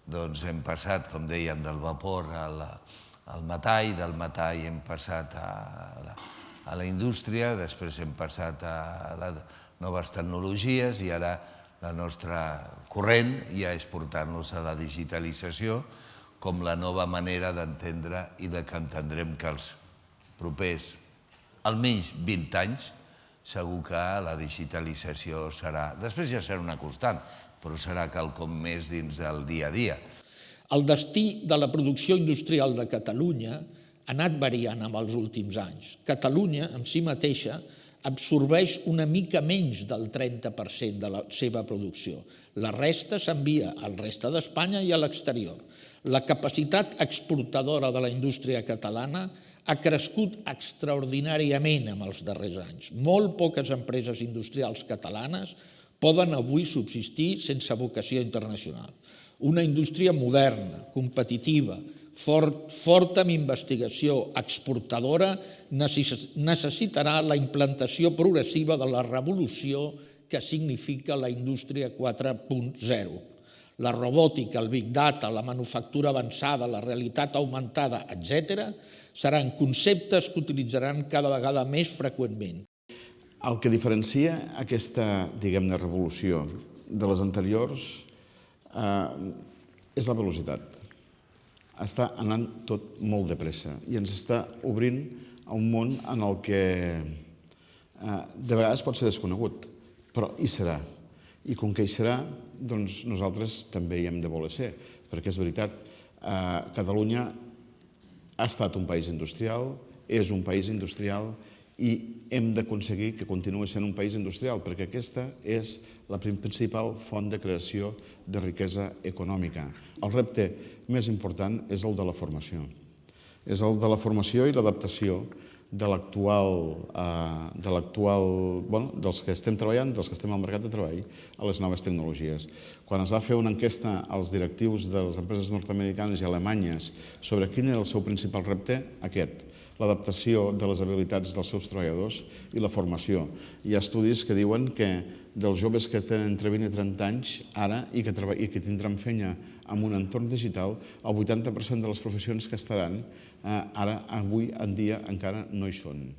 hem passat, com dèiem, del vapor al metall, del metall hem passat a la indústria, després hem passat a les noves tecnologies i ara la nostra corrent ja és portar-nos a la digitalització com la nova manera d'entendre i que entendrem que els propers almenys 20 anys segur que la digitalització serà... Després ja serà una constant, però serà quelcom més dins del dia a dia. El destí de la producció industrial de Catalunya ha anat variant amb els últims anys. Catalunya, en si mateixa, absorbeix una mica menys del 30% de la seva producció. La resta s'envia al resta d'Espanya i a l'exterior. La capacitat exportadora de la indústria catalana ha crescut extraordinàriament en els darrers anys. Molt poques empreses industrials catalanes poden avui subsistir sense vocació internacional. Una indústria moderna, competitiva, forta en investigació, exportadora, necessitarà la implantació progressiva de la revolució que significa la indústria 4.0. La robòtica, el big data, la manufactura avançada, la realitat augmentada, etc., seran conceptes que utilitzaran cada vegada més freqüentment. El que diferencia aquesta, diguem-ne, revolució de les anteriors és la velocitat. Està anant tot molt de pressa i ens està obrint a un món en el que de vegades pot ser desconegut, però hi serà. I com que hi serà, doncs nosaltres també hi hem de voler ser, perquè és veritat, Catalunya ha estat un país industrial, és un país industrial i hem d'aconseguir que continuï sent un país industrial, perquè aquesta és la principal font de creació de riquesa econòmica. El repte més important és el de la formació. És el de la formació i l'adaptació dels que estem treballant, dels que estem al mercat de treball, a les noves tecnologies. Quan es va fer una enquesta als directius de les empreses nord-americanes i alemanyes sobre quin era el seu principal repte, aquest, l'adaptació de les habilitats dels seus treballadors i la formació. Hi ha estudis que diuen que dels joves que tenen entre 20 i 30 anys ara i que tindran feina en un entorn digital, el 80% de les professions que estaran ara, avui en dia, encara no hi són.